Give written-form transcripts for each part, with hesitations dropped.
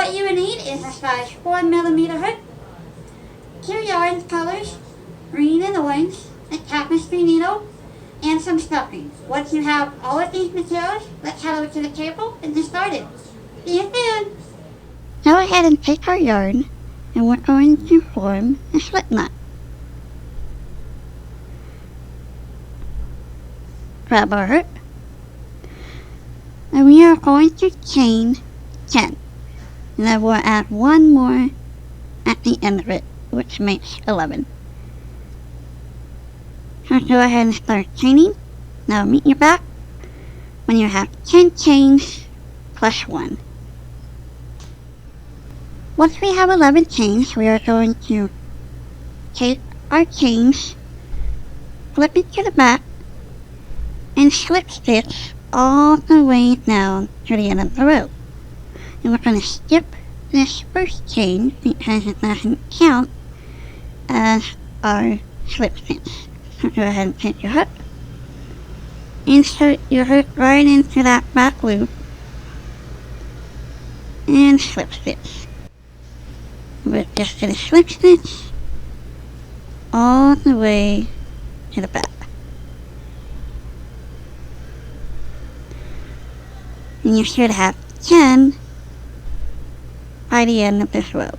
what you would need is a size 4mm hook, 2 yarn colors, green and orange, a tapestry needle, and some stuffing. Once you have all of these materials, let's head over to the table and get started. See you soon! Go ahead and take our yarn, and we're going to form a slip knot. Grab our hook, and we are going to chain 10. And then we'll add one more at the end of it, which makes 11. So go ahead and start chaining. Now meet you back when you have 10 chains plus 1. Once we have 11 chains, we are going to take our chains, flip it to the back, and slip stitch all the way down to the end of the row. And we're going to skip this first chain because it doesn't count as our slip stitch. So go ahead and take your hook, insert your hook right into that back loop, and slip stitch. We're just going to slip stitch all the way to the back. And you should have 10 by the end of this row.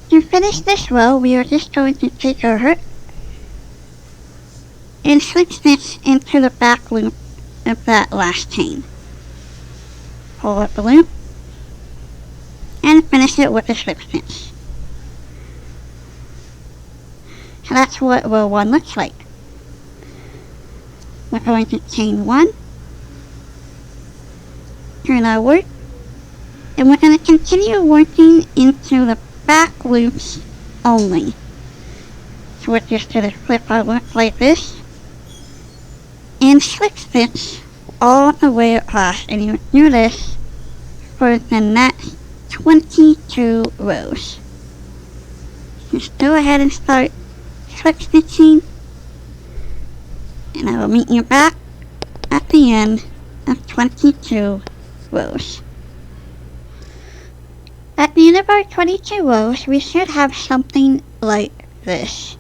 To finish this row, we are just going to take our hook and slip stitch into the back loop of that last chain. Pull up the loop and finish it with a slip stitch. So that's what row 1 looks like. We're going to chain 1, turn our work, and we're going to continue working into the back loops only. So we're just going to flip our work like this and slip stitch all the way across, and you do this for the next 22 rows. Just go ahead and start slip stitching, and I will meet you back at the end of 22 rows. At the end of our 22 rows, we should have something like this.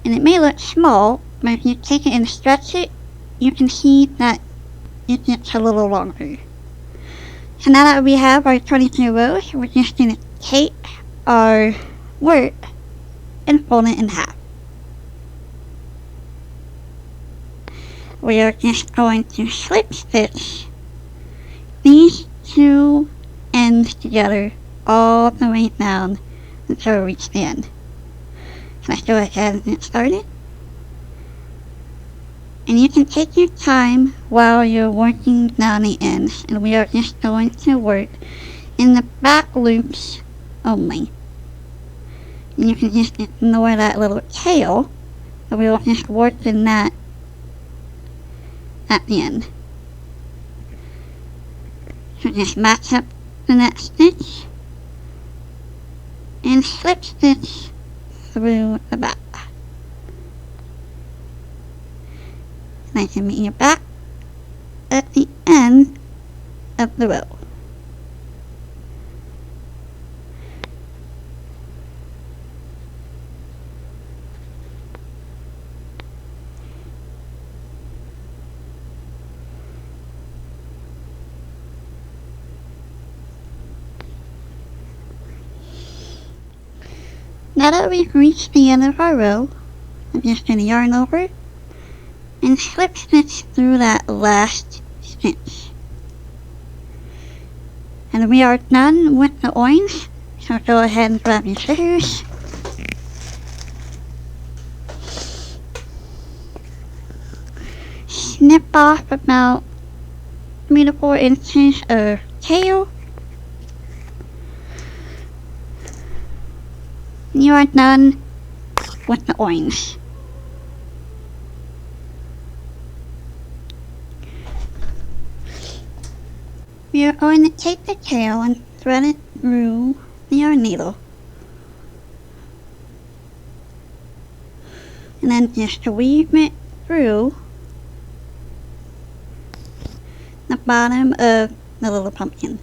And it may look small, but if you take it and stretch it, you can see that it gets a little longer. So now that we have our 22 rows, we're just going to take our work and fold it in half. We are just going to slip stitch these two ends together all the way down until we reach the end. So let's go ahead and get started. And you can take your time while you're working down the ends, and we are just going to work in the back loops only. And you can just ignore that little tail, and we will just work in that at the end. So just match up the next stitch and slip stitch through the back. And I can meet you back at the end of the row. Now that we've reached the end of our row, I'm just going to yarn over and slip stitch through that last stitch. And we are done with the orange, so go ahead and grab your scissors. Snip off about 3 to 4 inches of tail. You are done with the orange. We are going to take the tail and thread it through the yarn needle. And then just weave it through the bottom of the little pumpkin.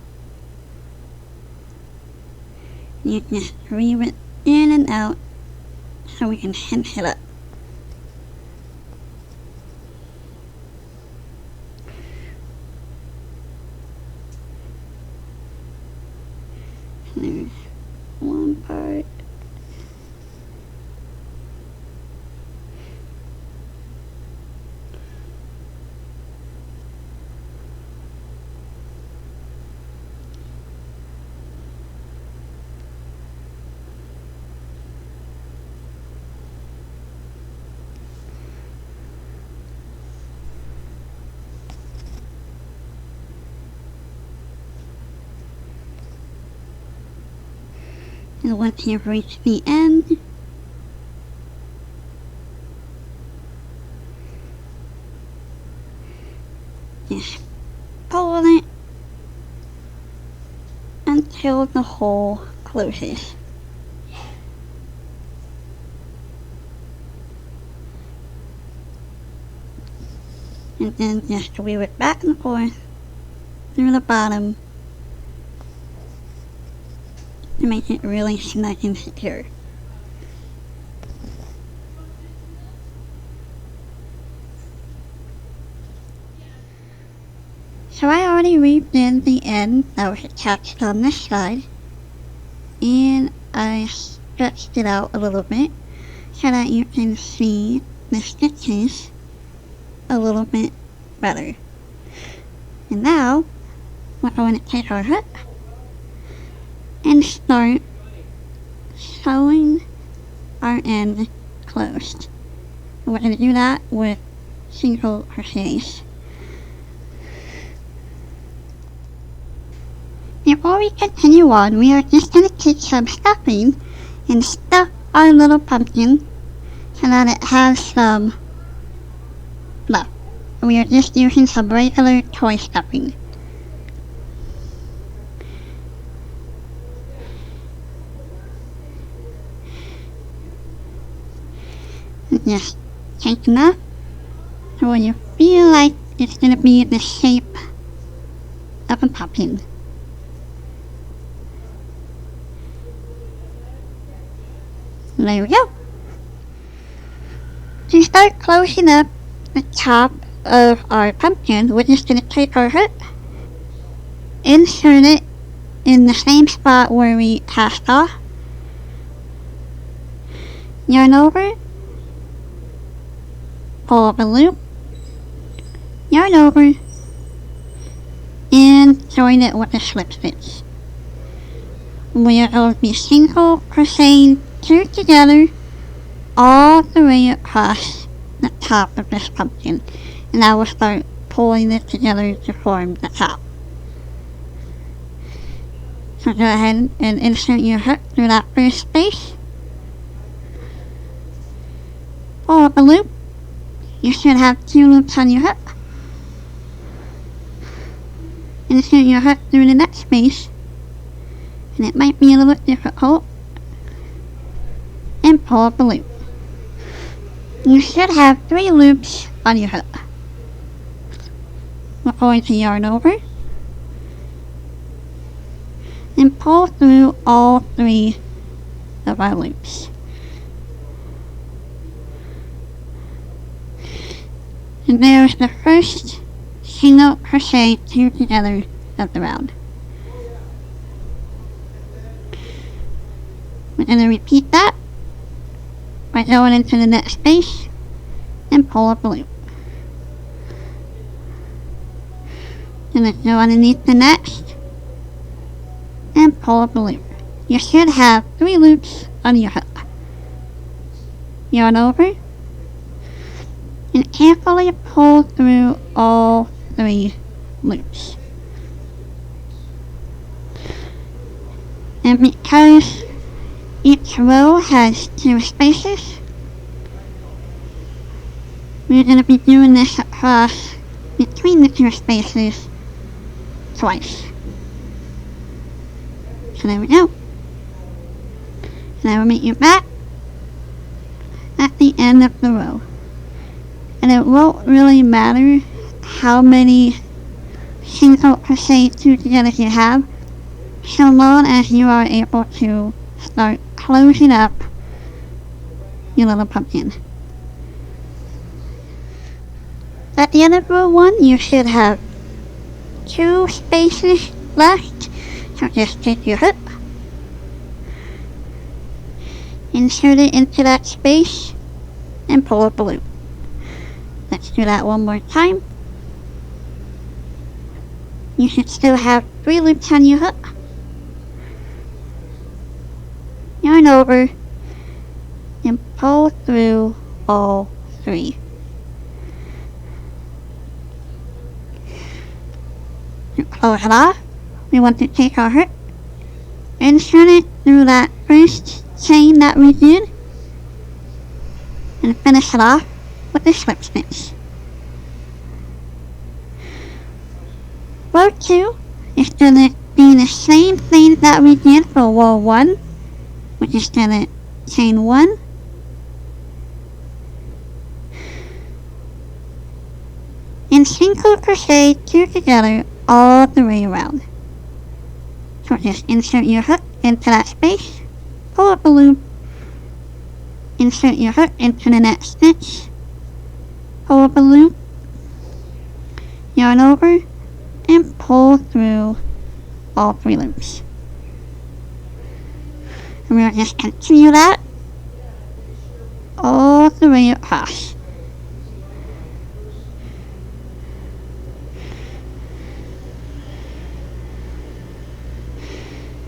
You just weave it in and out so we can cinch it up. There's one part. And once you've reached the end, just pull it until the hole closes. And then just weave it back and forth through the bottom to make it really snug and secure. So I already weaved in the end that was attached on this side, and I stretched it out a little bit so that you can see the stitches a little bit better. And now we're going to take our hook and start sewing our end closed. We're going to do that with single crochets. Before we continue on, we are just going to take some stuffing and stuff our little pumpkin so that it has some fluff. We are just using some regular toy stuffing. Just take enough so when you feel like it's going to be the shape of a pumpkin. There we go. To start closing up the top of our pumpkin, we're just going to take our hook, insert it in the same spot where we cast off, yarn over, pull up a loop, yarn over, and join it with a slip stitch. We are going to be single crocheting two together all the way across the top of this pumpkin, and I will start pulling it together to form the top. So go ahead and insert your hook through that first space, pull up a loop. You should have 2 loops on your hook. Insert your hook through the next space, and it might be a little bit difficult, and pull up a loop. You should have 3 loops on your hook. We're going to yarn over and pull through all 3 of our loops. And there's the first single crochet 2 together of the round. We're going to repeat that by going into the next space and pull up a loop. And then go underneath the next and pull up a loop. You should have 3 loops on your hook. Yarn over and carefully pull through all 3 loops. And because each row has 2 spaces, we're going to be doing this across between the 2 spaces twice. So there we go. And I will meet you back at the end of the row. And it won't really matter how many single crochet 2 together you have, so long as you are able to start closing up your little pumpkin. At the end of row 1, you should have 2 spaces left, so just take your hook, insert it into that space, and pull up a loop. Let's do that one more time. You should still have 3 loops on your hook. Yarn over and pull through all 3. To close it off, we want to take our hook, insert it through that first chain that we did, and finish it off with the slip stitch. Row 2 is going to be the same thing that we did for row 1, which is going to chain 1, and single crochet 2 together all the way around. So just insert your hook into that space, pull up a loop, insert your hook into the next stitch, pull up a loop, yarn over, and pull through all 3 loops. And we'll just continue that all the way across.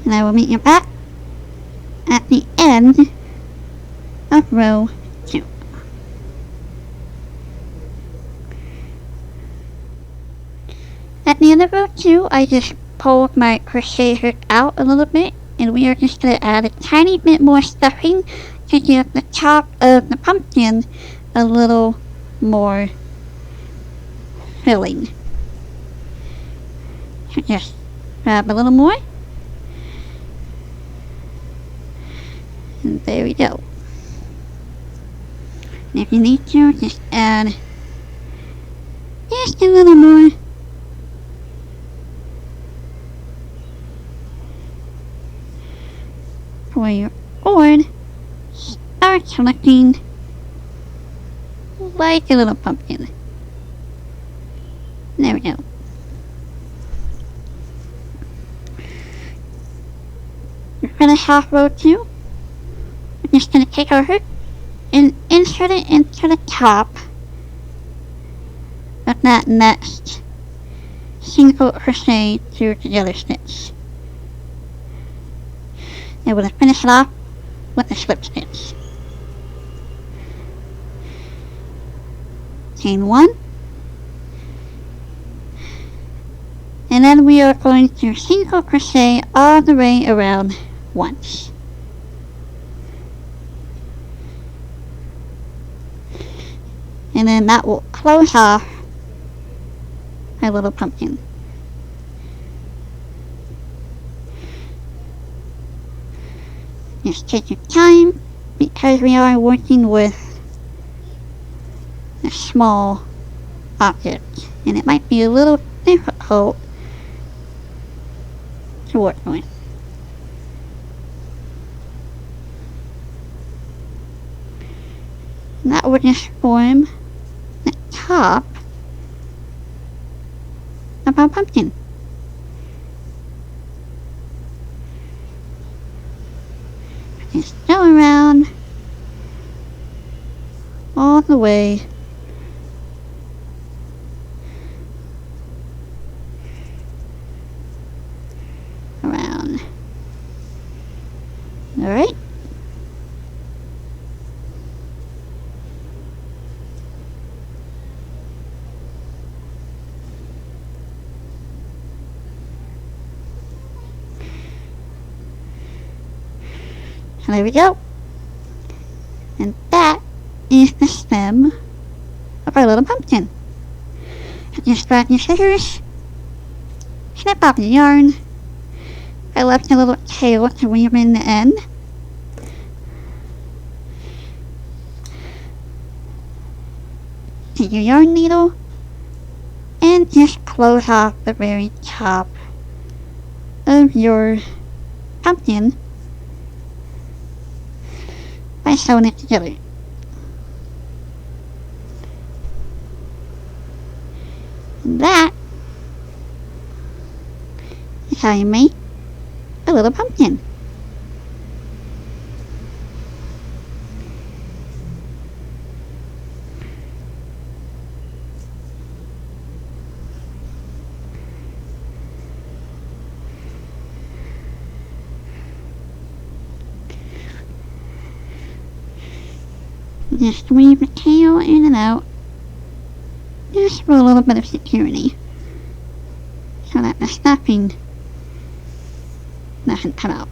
And I will meet you back at the end of row 2. At the end of row 2, I just pulled my crochet hook out a little bit, and we are just going to add a tiny bit more stuffing to give the top of the pumpkin a little more filling. So just grab a little more. And there we go. And if you need to, just add just a little more. For your board starts looking like a little pumpkin. There we go. We're finished off row 2. We're just going to take our hook and insert it into the top of that next single crochet 2 together stitch. And we'll finish it off with a slip stitch. Chain 1. And then we are going to single crochet all the way around once. And then that will close off our little pumpkin. Just take your time, because we are working with a small object, and it might be a little difficult to work with. And that would just form the top of our pumpkin. Just go around all the way around. Alright. And there we go. And that is the stem of our little pumpkin. Just grab your scissors, snip off the yarn. I left a little tail to weave in the end. Take your yarn needle and just close off the very top of your pumpkin by sewing it together. And that is how you make a little pumpkin. Just weave the tail in and out, just for a little bit of security, so that the stuffing doesn't come out.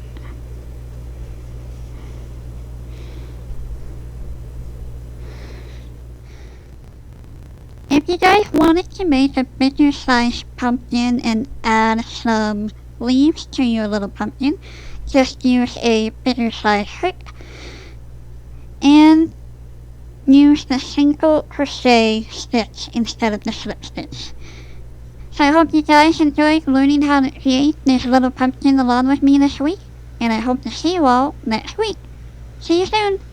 If you guys wanted to make a bigger sized pumpkin and add some leaves to your little pumpkin, just use a bigger sized hook and use the single crochet stitch instead of the slip stitch. So I hope you guys enjoyed learning how to create this little pumpkin along with me this week, and I hope to see you all next week. See you soon!